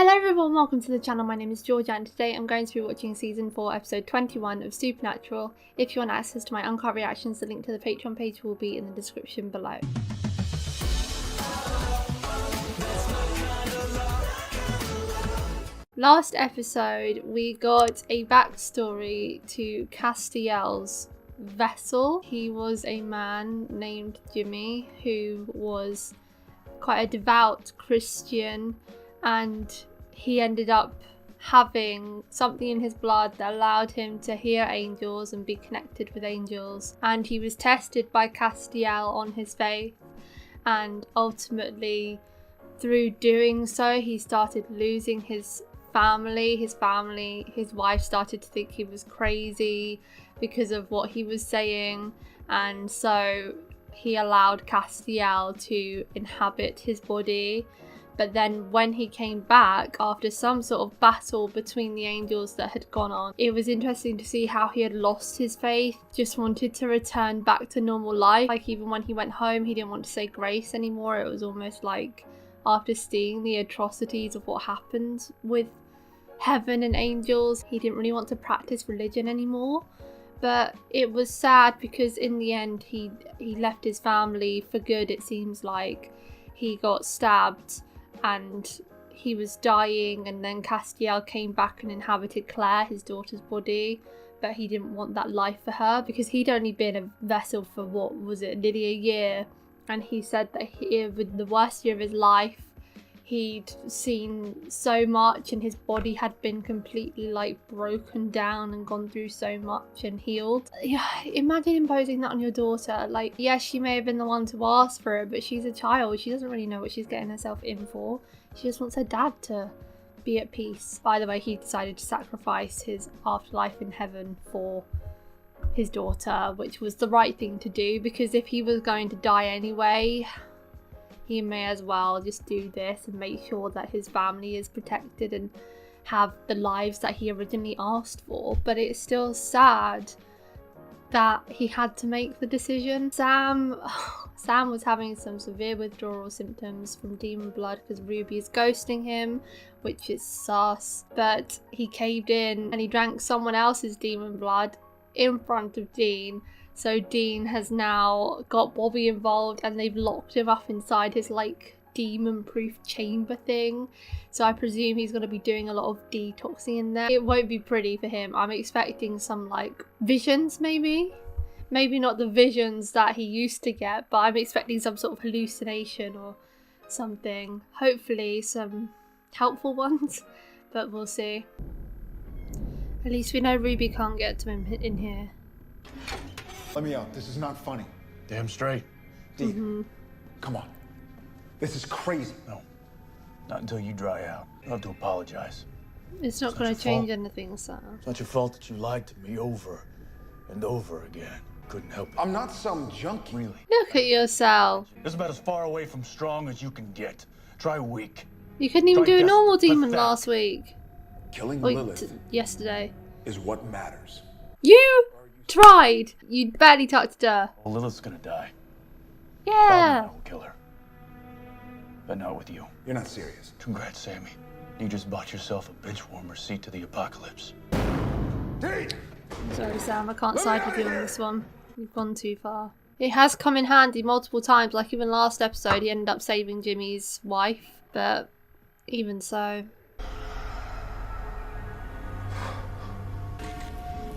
Hello everyone, welcome to the channel. My name is Georgia and today I'm going to be watching season 4 episode 21 of Supernatural. If you want access to my uncut reactions, the link to the Patreon page will be in the description below. Last episode we got a backstory to Castiel's vessel. He was a man named Jimmy who was quite a devout Christian, and he ended up having something in his blood that allowed him to hear angels and be connected with angels, and he was tested by Castiel on his faith, and ultimately through doing so he started losing his family. His wife started to think he was crazy because of what he was saying, and so he allowed Castiel to inhabit his body. But then when he came back after some sort of battle between the angels that had gone on, it was interesting to see how he had lost his faith, just wanted to return back to normal life. Like even when he went home, he didn't want to say grace anymore. It was almost like after seeing the atrocities of what happened with heaven and angels, he didn't really want to practice religion anymore. But it was sad because in the end he left his family for good. It seems like he got stabbed and he was dying, and then Castiel came back and inhabited Claire, his daughter's body, but he didn't want that life for her because he'd only been a vessel for, what was it, nearly a year, and he said that with the worst year of his life he'd seen so much and his body had been completely like broken down and gone through so much and healed. Yeah, imagine imposing that on your daughter. Like, yes, she may have been the one to ask for it, but she's a child. She doesn't really know what she's getting herself in for. She just wants her dad to be at peace. By the way, he decided to sacrifice his afterlife in heaven for his daughter, which was the right thing to do, because if he was going to die anyway, he may as well just do this and make sure that his family is protected and have the lives that he originally asked for. But it's still sad that he had to make the decision. Sam was having some severe withdrawal symptoms from demon blood because Ruby is ghosting him, which is sus. But he caved in and he drank someone else's demon blood in front of Dean. So Dean has now got Bobby involved and they've locked him up inside his like demon-proof chamber thing. So I presume he's going to be doing a lot of detoxing in there. It won't be pretty for him. I'm expecting some like visions maybe. Maybe not the visions that he used to get, but I'm expecting some sort of hallucination or something. Hopefully some helpful ones, but we'll see. At least we know Ruby can't get to him in here. Let me out. This is not funny. Damn straight. Dean, come on. This is crazy. No, not until you dry out. You don't have to apologize. It's not going to change anything, Sam. It's not your fault that you lied to me over and over again. Couldn't help it. I'm not some junkie. Really. Look at yourself. This is about as far away from strong as you can get. Try weak. You couldn't even do a normal demon pathetic. last week. Killing Wait, Lilith yesterday. is what matters. You tried. You barely touched her. Well, Lilith's gonna die. Yeah. I will kill her. But not with you. You're not serious. Congrats, Sammy. You just bought yourself a bench warmer seat to the apocalypse. Dean! Sorry, Sam. I can't side with you on this one. You've gone too far. It has come in handy multiple times. Like even last episode, he ended up saving Jimmy's wife. But even so.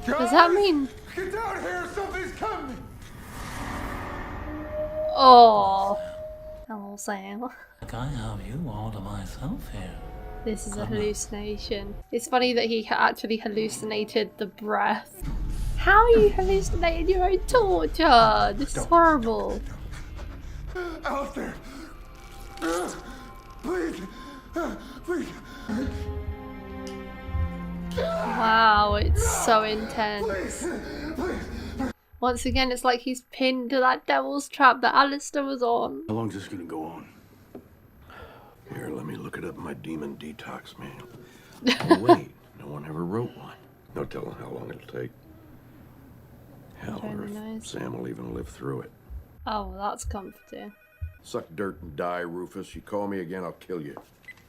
Does that mean? Get down here! Something's coming! Oh. Hello, Sam. I have you all to myself here. This is a hallucination. It's funny that he actually hallucinated the breath. How are you hallucinating your own torture? This is horrible. Out there! Please! Please! Wow, it's so intense. Once again, it's like he's pinned to that devil's trap that Alistair was on. How long's this gonna go on? Here, let me look it up in my demon detox manual. Oh, wait, no one ever wrote one. No telling how long it'll take. Hell, or if Sam will even live through it. Oh, that's comforting. Suck dirt and die, Rufus. You call me again, I'll kill you.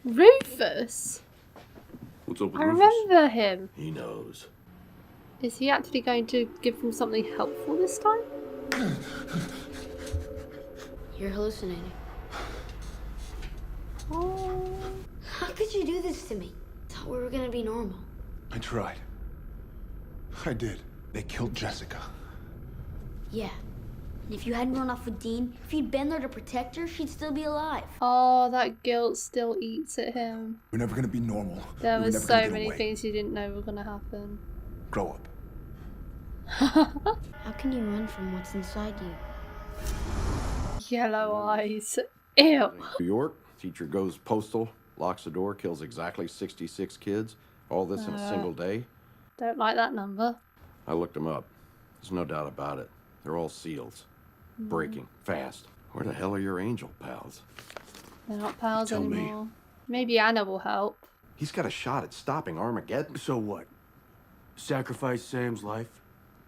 Rufus? What's up with I Rufus? remember him. He knows. Is he actually going to give him something helpful this time? You're hallucinating. Oh. How could you do this to me? Thought we were gonna be normal. I tried. I did. They killed Jessica. Yeah. And if you hadn't run off with Dean, if you'd been there to protect her, she'd still be alive. Oh, that guilt still eats at him. We're never gonna be normal. There We're were never so gonna get many away. things you didn't know were gonna happen. Grow up. How can you run from what's inside you? Yellow eyes. Ew. New York, teacher goes postal, locks the door, kills exactly 66 kids. All this in a single day. Don't like that number. I looked them up. There's no doubt about it. They're all seals. Breaking. Fast. Where the hell are your angel pals? They're not pals Tell me. anymore. Maybe Anna will help. He's got a shot at stopping Armageddon. So what? Sacrifice Sam's life?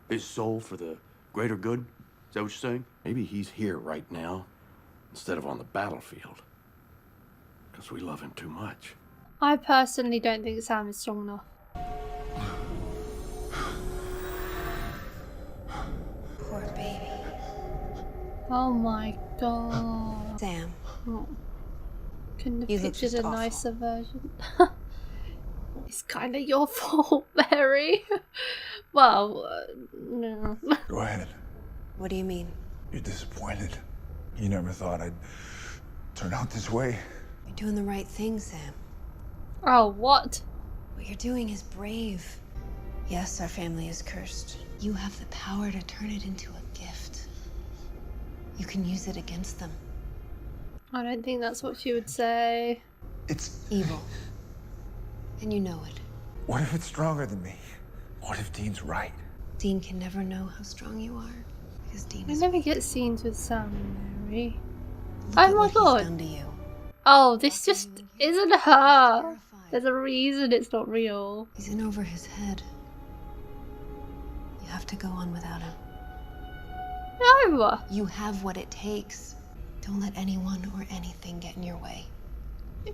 His soul for the greater good? Is that what you're saying? Maybe he's here right now instead of on the battlefield. Because we love him too much. I personally don't think Sam is strong enough. Poor baby. Oh my god. Sam, Oh. Couldn't have You look pictured just a awful. nicer version. It's kind of your fault, Mary. Well, no. Go ahead. what do you mean? You're disappointed. You never thought I'd turn out this way. You're doing the right thing, Sam. Oh, what? What you're doing is brave. Yes, our family is cursed. You have the power to turn it into a gift. You can use it against them. I don't think that's what she would say. It's... Evil. And you know it. What if it's stronger than me? What if Dean's right? Dean can never know how strong you are. Because Dean We is... never get scenes with Sam and Mary. Look Oh at my what God. he's done to you. Oh, this just isn't her. Terrified. There's a reason it's not real. He's in over his head. You have to go on without him. No! You have what it takes. Don't let anyone or anything get in your way.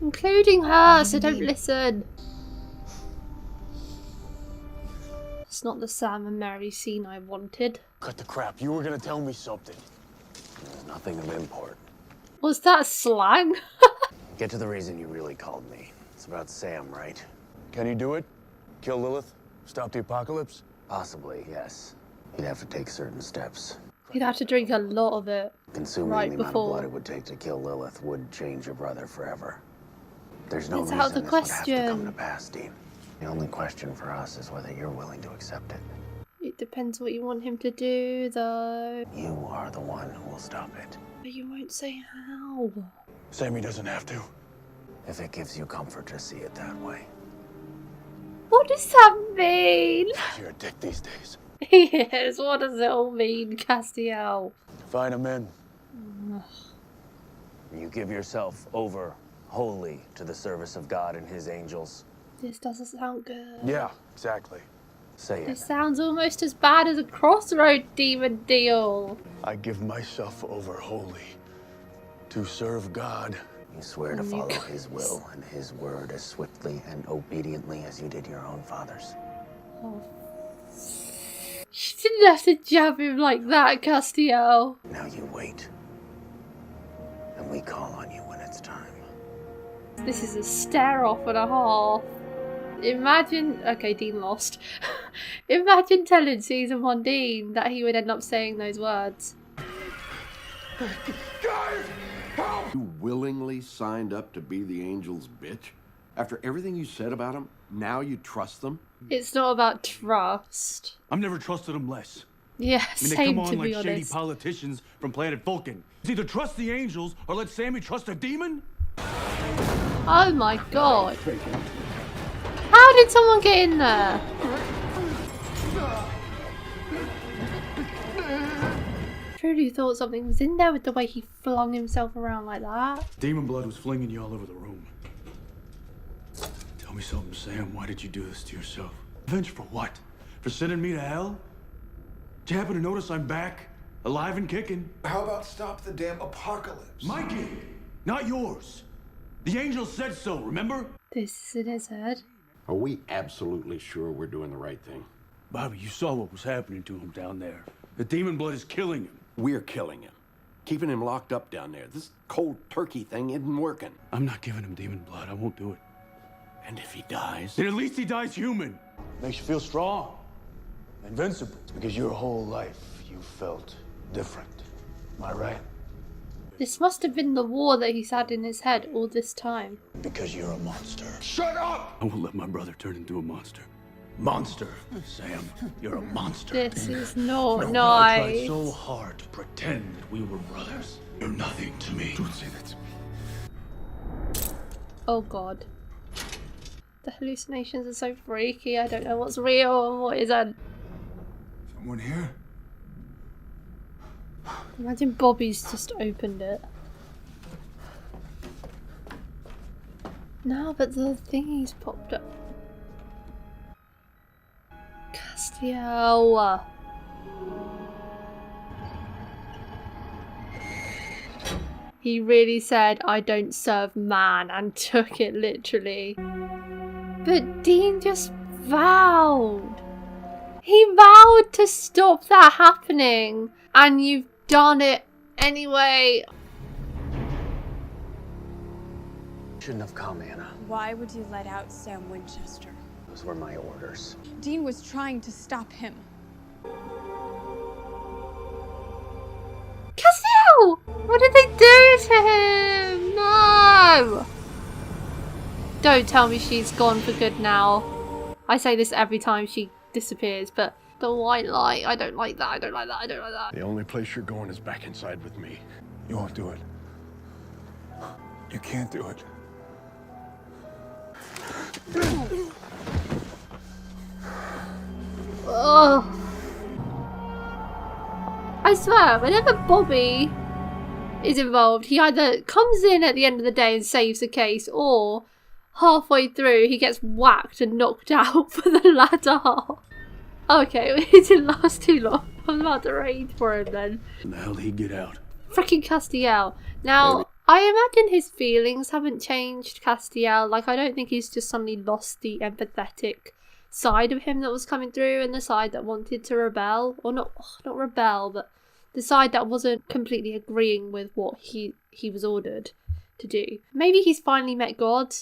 Including her, so don't Indeed. listen. It's not the Sam and Mary scene I wanted. Cut the crap. You were gonna tell me something. Nothing of import. Was that slang? Get to the reason you really called me. It's about Sam, right? Can he do it? Kill Lilith? Stop the apocalypse? Possibly, yes. You'd have to take certain steps. You'd have to drink a lot of it. Consuming Right the amount of before. blood it would take to kill Lilith would change your brother forever. There's no It's reason out of the this would have to come question. to pass, Dean. The only question for us is whether you're willing to accept it. It depends what you want him to do, though. You are the one who will stop it. But you won't say how. Sammy doesn't have to. If it gives you comfort to see it that way. What does that mean? You're a dick these days. Yes, what does it all mean, Castiel? Find him in. You give yourself over wholly to the service of God and his angels. This doesn't sound good. Yeah, exactly. Say It it. sounds almost as bad as a crossroad demon deal. I give myself over wholly to serve God. You swear to follow his will and his word as swiftly and obediently as you did your own father's. Oh. You didn't have to jab him like that, Castiel. Now you wait. And we call on you when it's time. This is a stare off and a half. Imagine, okay, Dean lost. Imagine telling season 1 Dean that he would end up saying those words. You willingly signed up to be the angel's bitch? After everything you said about him, now you trust them? It's not about trust. I've never trusted him less. Yeah, I mean, they same come to on like be shady honest. politicians from planet Vulcan. It's either trust the angels or let Sammy trust a demon? Oh my god. How did someone get in there? Truly thought something was in there with the way he flung himself around like that. Demon blood was flinging you all over the room. Tell me something, Sam. Why did you do this to yourself? Revenge for what? For sending me to hell? Did you happen to notice I'm back? Alive and kicking? How about stop the damn apocalypse? My gig, not yours. The angel said so, remember? This is in his head. Are we absolutely sure we're doing the right thing? Bobby, you saw what was happening to him down there. The demon blood is killing him. We're killing him. Keeping him locked up down there. This cold turkey thing isn't working. I'm not giving him demon blood. I won't do it. And if he dies? Then at least he dies human. Makes you feel strong. Invincible. Because your whole life you felt different. Am I right? This must have been the war that he's had in his head all this time. Because you're a monster. Shut up! I won't let my brother turn into a monster. Monster. Sam, you're a monster. This is not I nice. tried so hard to pretend that we were brothers. You're nothing to me. Don't say that to me. Oh god. The hallucinations are so freaky. I don't know what's real and what isn't. Someone here? Imagine Bobby's just opened it. No, but the thingy's popped up. Castiel. He really said, "I don't serve man," and took it literally. But Dean just vowed. He vowed to stop that happening, and you've done it anyway. Shouldn't have come, Anna. Why would you let out Sam Winchester? Those were my orders. Dean was trying to stop him. Castiel! What did they do to him? No! Don't tell me she's gone for good now. I say this every time she disappears, but the white light, I don't like that, I don't like that, I don't like that. The only place you're going is back inside with me. You won't do it. You can't do it. Ugh. I swear, whenever Bobby is involved, he either comes in at the end of the day and saves the case, or halfway through he gets whacked and knocked out for the latter half. Okay, it didn't last too long. I'm about to rage for him then. When the hell did he get out? Freaking Castiel. Now, I imagine his feelings haven't changed, Castiel. Like, I don't think he's just suddenly lost the empathetic side of him that was coming through, and the side that wanted to rebel. Or not rebel, but the side that wasn't completely agreeing with what he was ordered to do. Maybe he's finally met God,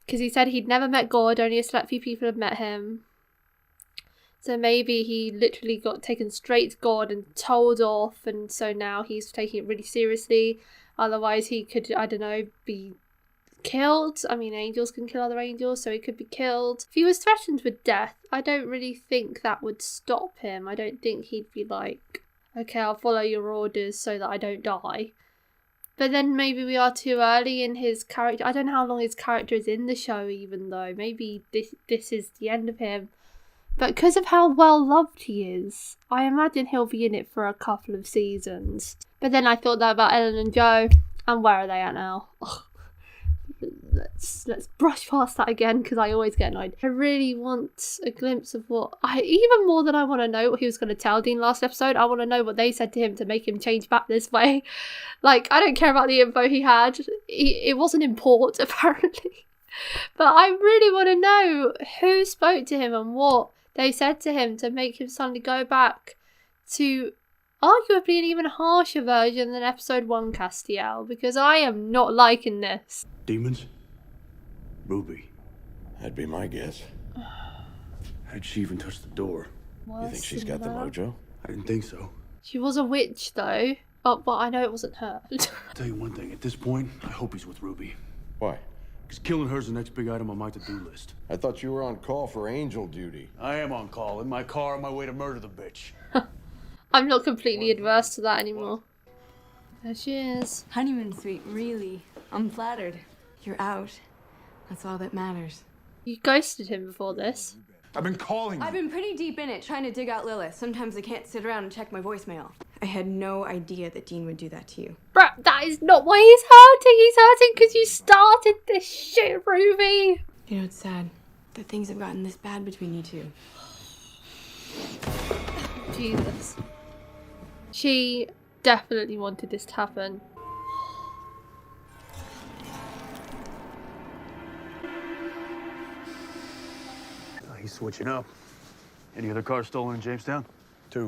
because he said he'd never met God, only a select few people had met him. So maybe he literally got taken straight to God and told off, and so now he's taking it really seriously. Otherwise he could, I don't know, be killed. I mean, angels can kill other angels, so he could be killed. If he was threatened with death, I don't really think that would stop him. I don't think he'd be like, okay, I'll follow your orders so that I don't die. But then maybe we are too early in his character. I don't know how long his character is in the show even though. Maybe this is the end of him. But because of how well loved he is, I imagine he'll be in it for a couple of seasons. But then I thought that about Ellen and Joe, and where are they at now? Ugh. Let's brush past that again because I always get annoyed. I really want a glimpse of even more than I want to know what he was going to tell Dean last episode, I want to know what they said to him to make him change back this way. Like, I don't care about the info he had. It wasn't important, apparently. But I really want to know who spoke to him and what they said to him to make him suddenly go back to arguably an even harsher version than episode 1 Castiel, because I am not liking this. Demons? Ruby. That'd be my guess. How'd she even touch the door? You think she's got the mojo? I didn't think so. She was a witch though. Oh, but I know it wasn't her. I'll tell you one thing, at this point, I hope he's with Ruby. Why? Because killing her's the next big item on my to-do list. I thought you were on call for angel duty. I am on call, in my car on my way to murder the bitch. I'm not completely adverse to that anymore. There she is. Honeymoon suite, really. I'm flattered. You're out. That's all that matters. You ghosted him before this. I've been calling you. I've been pretty deep in it, trying to dig out Lilith. Sometimes I can't sit around and check my voicemail. I had no idea that Dean would do that to you. Bruh, that is not why he's hurting. He's hurting because you started this shit, Ruby. You know, it's sad that things have gotten this bad between you two. Jesus. She definitely wanted this to happen. he's switching up. Any other cars stolen in Jamestown? 2.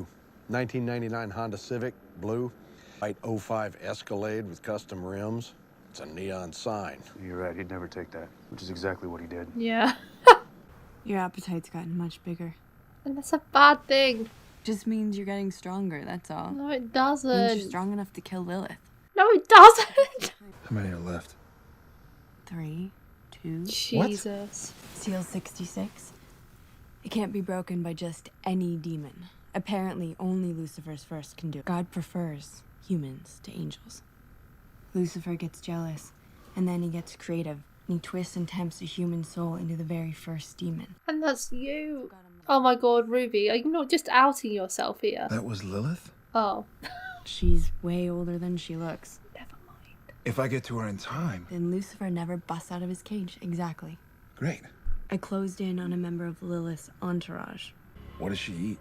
1999 Honda Civic, blue. White 05 Escalade with custom rims. It's a neon sign. You're right, he'd never take that, which is exactly what he did. Yeah. Your appetite's gotten much bigger. And that's a bad thing. Just means you're getting stronger, that's all. No, it Means doesn't. you're strong enough to kill Lilith. No, it doesn't. How many are left? 3, 2. Jesus. Seal 66. It can't be broken by just any demon. Apparently, only Lucifer's first can do it. God prefers humans to angels. Lucifer gets jealous, and then he gets creative. And he twists and tempts a human soul into the very first demon. And that's you. Oh my god, Ruby, are you not just outing yourself here? That was Lilith? Oh. She's way older than she looks. Never mind. If I get to her in time. Then Lucifer never busts out of his cage. Exactly. Great. I closed in on a member of Lilith's entourage. What does she eat?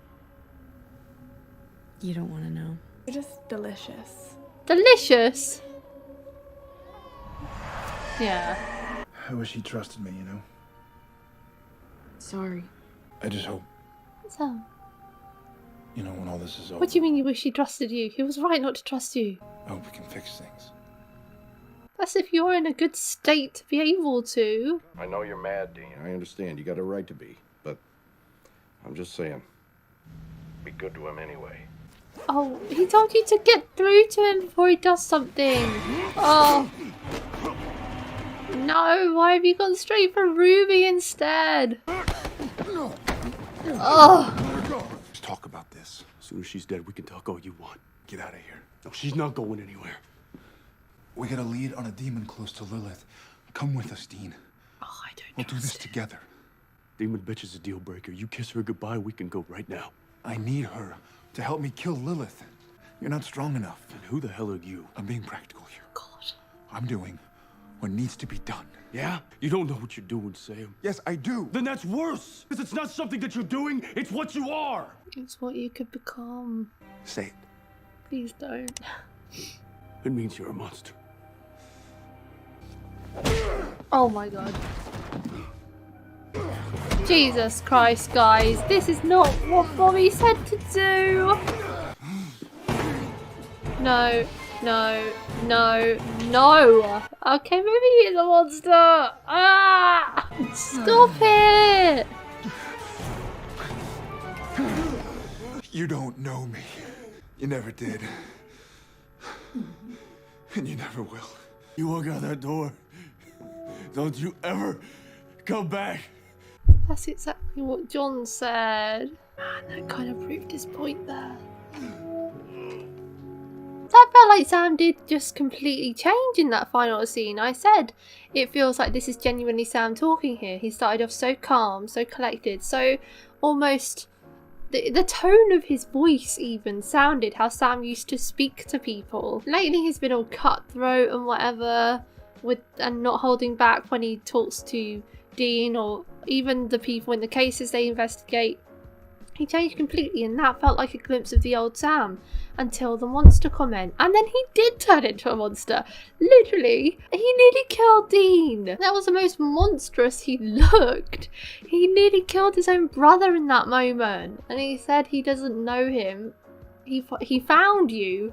You don't want to know. They're just delicious. Delicious? Yeah. I wish he trusted me, you know? Sorry. I just hope, So, you know, when all this is over, what do you mean you wish he trusted you? He was right not to trust you. I hope we can fix things. That's if you're in a good state to be able to. I know you're mad, Dean. I understand. You got a right to be. But I'm just saying, be good to him anyway. Oh, he told you to get through to him before he does something. Oh. No, why have you gone straight for Ruby instead? Oh. Let's talk about this. As soon as she's dead, we can talk all you want. Get out of here. No, she's not going anywhere. We got a lead on a demon close to Lilith. Come with us, Dean. Oh, I don't know. We'll do this together. Demon bitch is a deal breaker. You kiss her goodbye, we can go right now. I need her to help me kill Lilith. You're not strong enough. And who the hell are you? I'm being practical here. God. I'm doing what needs to be done. Yeah? You don't know what you're doing, Sam. Yes, I do. Then that's worse. Because it's not something that you're doing, it's what you are. It's what you could become. Say it. Please don't. It means you're a monster. Oh my god. Jesus Christ, guys. This is not what Bobby said to do. No, no, no, no. Okay, maybe he's a monster. Ah! Stop it! You don't know me. You never did. And you never will. You walk out that door. Don't you ever come back. That's exactly what John said. Man, that kind of proved his point there. That felt like Sam did just completely change in that final scene. I said it feels like this is genuinely Sam talking here. He started off so calm, so collected, so almost... The tone of his voice even sounded how Sam used to speak to people. Lately he's been all cutthroat and whatever, and not holding back when he talks to Dean or even the people in the cases they investigate. He changed completely, and that felt like a glimpse of the old Sam until the monster comment. And then he did turn into a monster. Literally, he nearly killed Dean. That was the most monstrous he looked. He nearly killed his own brother in that moment. And he said he doesn't know him. He found you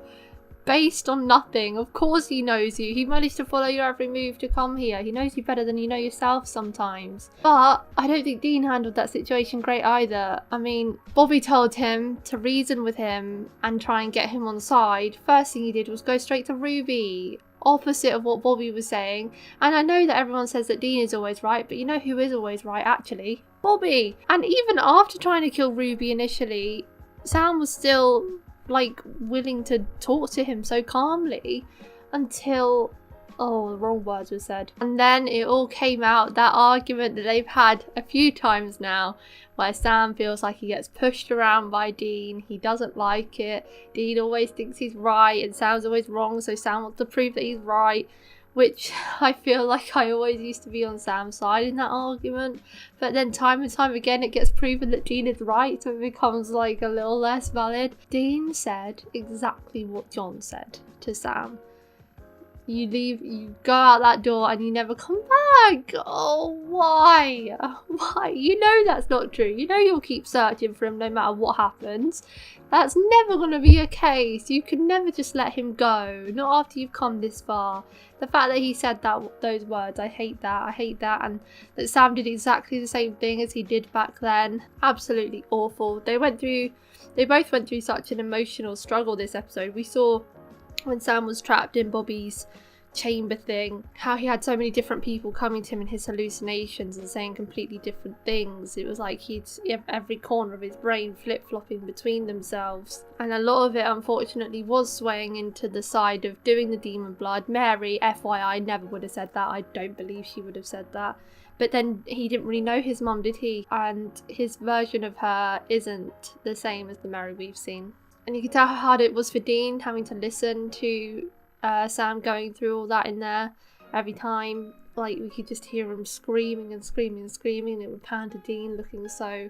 based on nothing. Of course he knows you. He managed to follow your every move to come here. He knows you better than you know yourself sometimes. But I don't think Dean handled that situation great either. I mean, Bobby told him to reason with him and try and get him on side. First thing he did was go straight to Ruby. Opposite of what Bobby was saying. And I know that everyone says that Dean is always right, but you know who is always right actually? Bobby. And even after trying to kill Ruby initially, Sam was still like willing to talk to him so calmly until the wrong words were said. And then it all came out, that argument that they've had a few times now, where Sam feels like he gets pushed around by Dean. He doesn't like it. Dean always thinks he's right and Sam's always wrong, so Sam wants to prove that he's right, which I feel like I always used to be on Sam's side in that argument. But then time and time again it gets proven that Dean is right, so it becomes like a little less valid. Dean said exactly what John said to Sam. You go out that door and you never come back. Oh, why? Why? You know that's not true. You know you'll keep searching for him no matter what happens. That's never going to be a case. You can never just let him go. Not after you've come this far. The fact that he said those words, I hate that. I hate that. And that Sam did exactly the same thing as he did back then. Absolutely awful. They both went through such an emotional struggle this episode. We saw when Sam was trapped in Bobby's chamber thing, how he had so many different people coming to him in his hallucinations and saying completely different things. It was like he'd every corner of his brain flip-flopping between themselves, and a lot of it unfortunately was swaying into the side of doing the demon blood. Mary, FYI, never would have said that. I don't believe she would have said that. But then he didn't really know his mum, did he? And his version of her isn't the same as the Mary we've seen. And you can tell how hard it was for Dean having to listen to Sam going through all that in there every time. Like, we could just hear him screaming and screaming and screaming, and it would pan to Dean looking so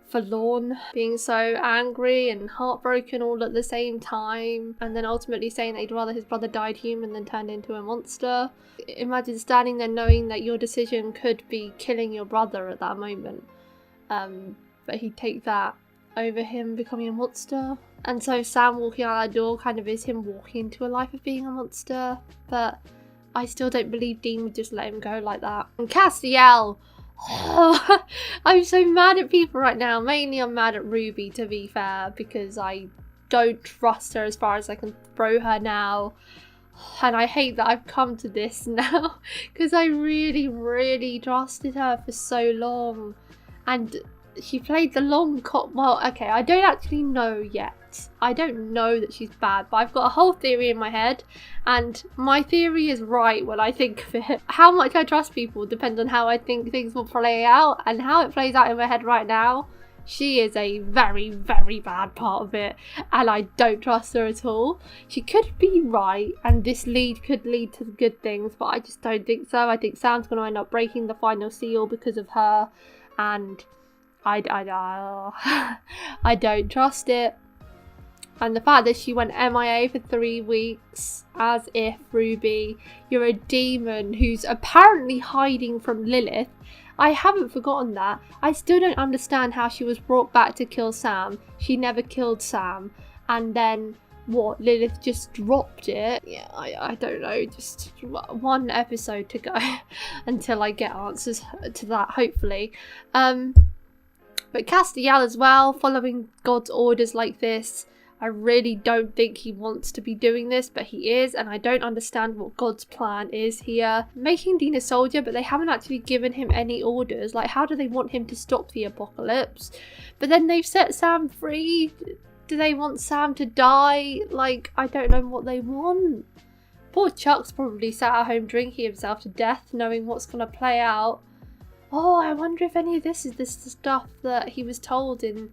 forlorn, being so angry and heartbroken all at the same time, and then ultimately saying that he'd rather his brother died human than turned into a monster. Imagine standing there knowing that your decision could be killing your brother at that moment, but he'd take that over him becoming a monster. And so Sam walking out that door kind of is him walking into a life of being a monster, but I still don't believe Dean would just let him go like that. And Castiel, oh, I'm so mad at people right now. Mainly I'm mad at Ruby, to be fair, because I don't trust her as far as I can throw her now. And I hate that I've come to this now, because I really, really trusted her for so long. And she played the long cop. Well, okay, I don't actually know yet. I don't know that she's bad, but I've got a whole theory in my head, and my theory is right when I think of it. How much I trust people depends on how I think things will play out, and how it plays out in my head right now, she is a very, very bad part of it, and I don't trust her at all. She could be right, and this lead could lead to good things, but I just don't think so. I think Sam's going to end up breaking the final seal because of her, and I don't trust it. And the fact that she went MIA for 3 weeks, as if, Ruby, you're a demon who's apparently hiding from Lilith. I haven't forgotten that. I still don't understand how she was brought back to kill Sam. She never killed Sam. And then, what, Lilith just dropped it? Yeah, I don't know. Just one episode to go until I get answers to that, hopefully. But Castiel as well, following God's orders like this. I really don't think he wants to be doing this, but he is, and I don't understand what God's plan is here. Making Dean a soldier, but they haven't actually given him any orders. Like, how do they want him to stop the apocalypse? But then they've set Sam free. Do they want Sam to die? Like, I don't know what they want. Poor Chuck's probably sat at home drinking himself to death, knowing what's going to play out. Oh, I wonder if any of this is the stuff that he was told in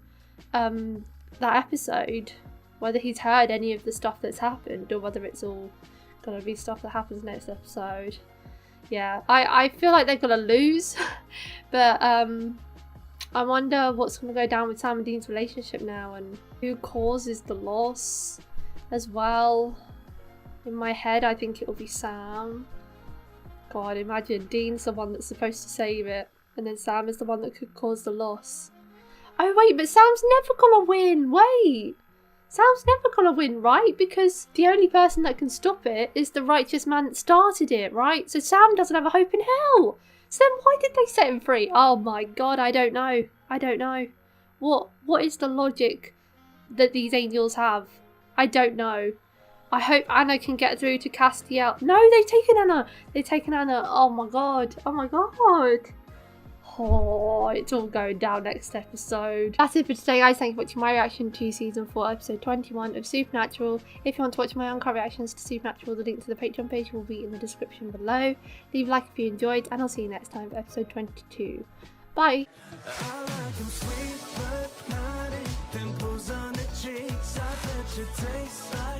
that episode. Whether he's heard any of the stuff that's happened, or whether it's all gonna be stuff that happens next episode. Yeah, I feel like they're gonna lose, but I wonder what's gonna go down with Sam and Dean's relationship now, and who causes the loss as well. In my head, I think it'll be Sam. God, imagine Dean's the one that's supposed to save it, and then Sam is the one that could cause the loss. Oh wait, but Sam's never gonna win. Wait. Sam's never gonna win, right? Because the only person that can stop it is the righteous man that started it, right? So Sam doesn't have a hope in hell. So then why did they set him free? Oh my god, I don't know. I don't know. What is the logic that these angels have? I don't know. I hope Anna can get through to Castiel. No, they've taken Anna. They've taken Anna. Oh my god. Oh my god. Oh, it's all going down next episode. That's it for today, guys. Thank you for watching my reaction to season 4 episode 21 of Supernatural. If you want to watch my uncut reactions to Supernatural, the link to the Patreon page will be in the description below. Leave a like if you enjoyed, and I'll see you next time for episode 22. Bye. I like